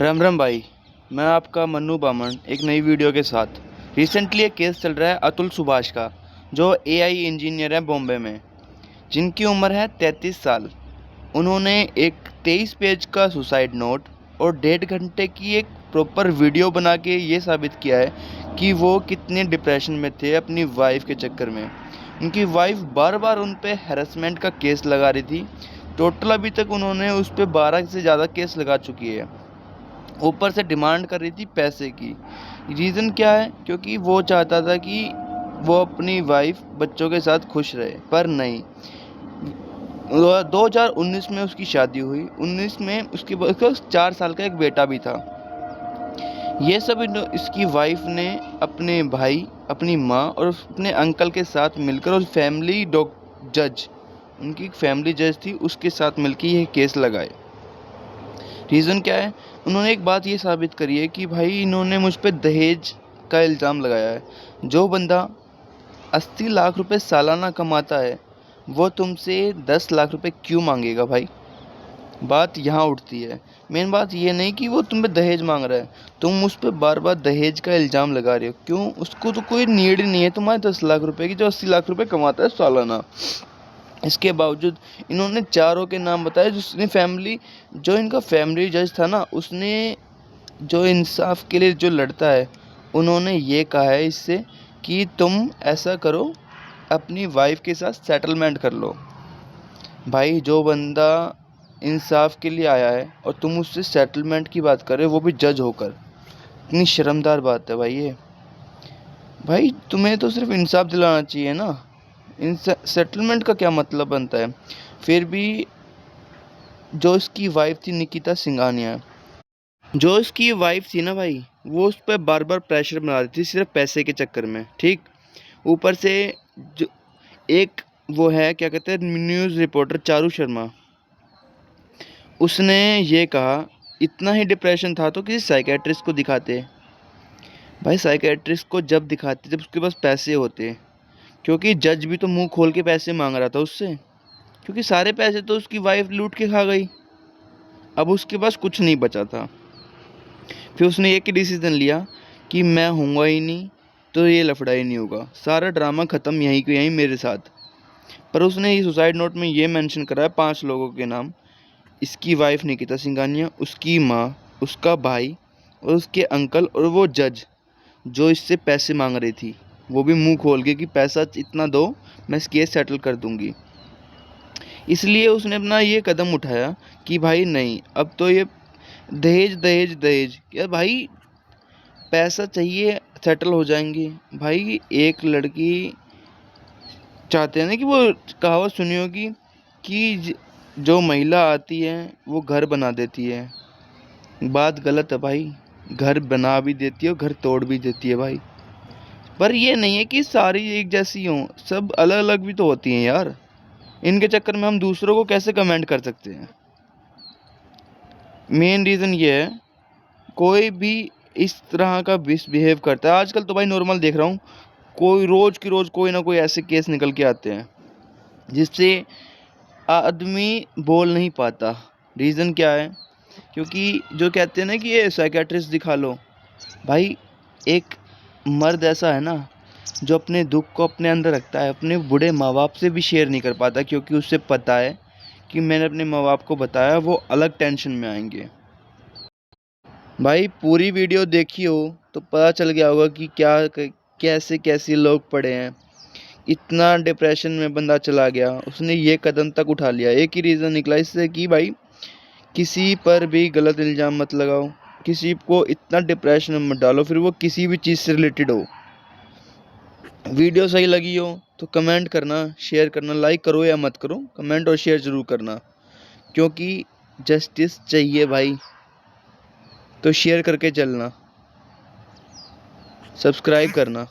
राम राम भाई। मैं आपका मन्नू बामन एक नई वीडियो के साथ। रिसेंटली एक केस चल रहा है अतुल सुभाष का, जो एआई इंजीनियर है बॉम्बे में, जिनकी उम्र है 33 साल। उन्होंने एक 23 पेज का सुसाइड नोट और 1.5 घंटे की एक प्रॉपर वीडियो बना के ये साबित किया है कि वो कितने डिप्रेशन में थे अपनी वाइफ के चक्कर में। उनकी वाइफ बार बार उन पे हैरेसमेंट का केस लगा रही थी। टोटल अभी तक उन्होंने उस पर 12 से ज़्यादा केस लगा चुकी है। ऊपर से डिमांड कर रही थी पैसे की। रीज़न क्या है? क्योंकि वो चाहता था कि वो अपनी वाइफ बच्चों के साथ खुश रहे, पर नहीं। 2019 में उसकी शादी हुई। 19 में उसका 4 साल का एक बेटा भी था। ये सब इसकी वाइफ ने अपने भाई, अपनी माँ और अपने अंकल के साथ मिलकर, और फैमिली जज, उनकी फैमिली जज थी, उसके साथ मिलकर ये केस लगाए। रीज़न क्या है? उन्होंने एक बात ये साबित करी है कि भाई इन्होंने मुझ पे दहेज का इल्ज़ाम लगाया है। जो बंदा 80 लाख रुपए सालाना कमाता है, वो तुमसे 10 लाख रुपए क्यों मांगेगा भाई? बात यहाँ उठती है। मेन बात ये नहीं कि वो तुम पे दहेज मांग रहा है, तुम उस पर बार बार दहेज का इल्ज़ाम लगा रहे हो क्यों? उसको तो कोई नीड ही नहीं है तुम्हारे 10 लाख रुपए की, जो 80 लाख रुपए कमाता है सालाना। इसके बावजूद इन्होंने चारों के नाम बताए। जो इनका फैमिली जज था ना, उसने, जो इंसाफ के लिए जो लड़ता है, उन्होंने ये कहा है इससे कि तुम ऐसा करो, अपनी वाइफ के साथ सेटलमेंट कर लो। भाई, जो बंदा इंसाफ के लिए आया है और तुम उससे सेटलमेंट की बात कर रहे हो, वो भी जज होकर, इतनी शर्मदार बात है भाई ये। भाई, तुम्हें तो सिर्फ इंसाफ दिलाना चाहिए ना। इन सेटलमेंट का क्या मतलब बनता है? फिर भी जो इसकी वाइफ थी निकिता सिंघानिया, जो इसकी वाइफ थी ना भाई, वो उस पर बार बार प्रेशर बना रही थी सिर्फ पैसे के चक्कर में। ठीक, ऊपर से जो एक वो है, क्या कहते हैं, न्यूज़ रिपोर्टर चारू शर्मा, उसने ये कहा इतना ही डिप्रेशन था तो किसी साइकेट्रिस्ट को दिखाते। भाई, साइकेट्रिस्ट को जब दिखाते जब उसके पास पैसे होते, क्योंकि जज भी तो मुंह खोल के पैसे मांग रहा था उससे, क्योंकि सारे पैसे तो उसकी वाइफ लूट के खा गई। अब उसके पास कुछ नहीं बचा था। फिर उसने एक ही डिसीजन लिया कि मैं हूँगा ही नहीं तो ये लफड़ा ही नहीं होगा, सारा ड्रामा ख़त्म यहीं के यहीं मेरे साथ। पर उसने ये सुसाइड नोट में ये मेंशन करा है 5 लोगों के नाम: इसकी वाइफ निकिता सिंघानिया, उसकी माँ, उसका भाई और उसके अंकल, और वो जज जो इससे पैसे मांग रही थी, वो भी मुंह खोल के कि पैसा इतना दो, मैं इस केस सेटल कर दूंगी। इसलिए उसने अपना ये कदम उठाया कि भाई नहीं, अब तो ये दहेज दहेज दहेज क्या भाई, पैसा चाहिए, सेटल हो जाएंगे। भाई, एक लड़की चाहते हैं ना कि वो कहावत सुनी होगी कि जो महिला आती है वो घर बना देती है। बात गलत है भाई, घर बना भी देती है और घर तोड़ भी देती है भाई। पर ये नहीं है कि सारी एक जैसी हों, सब अलग अलग भी तो होती हैं यार। इनके चक्कर में हम दूसरों को कैसे कमेंट कर सकते हैं? मेन रीज़न ये है, कोई भी इस तरह का मिसबिहेव करता है आजकल तो भाई, नॉर्मल देख रहा हूँ, कोई रोज़ की रोज़ कोई ना कोई ऐसे केस निकल के आते हैं जिससे आदमी बोल नहीं पाता। रीज़न क्या है? क्योंकि जो कहते हैं ना कि ये साइकेट्रिस्ट दिखा लो, भाई एक मर्द ऐसा है ना जो अपने दुख को अपने अंदर रखता है, अपने बूढ़े माँ बाप से भी शेयर नहीं कर पाता, क्योंकि उसे पता है कि मैंने अपने माँ बाप को बताया वो अलग टेंशन में आएंगे। भाई, पूरी वीडियो देखी हो तो पता चल गया होगा कि कैसे कैसे लोग पड़े हैं। इतना डिप्रेशन में बंदा चला गया, उसने ये कदम तक उठा लिया। एक ही रीज़न निकला इससे कि भाई किसी पर भी गलत इल्ज़ाम मत लगाओ, किसी को इतना डिप्रेशन में मत डालो, फिर वो किसी भी चीज़ से रिलेटेड हो। वीडियो सही लगी हो तो कमेंट करना, शेयर करना, लाइक करो या मत करो, कमेंट और शेयर ज़रूर करना, क्योंकि जस्टिस चाहिए भाई। तो शेयर करके चलना, सब्सक्राइब करना।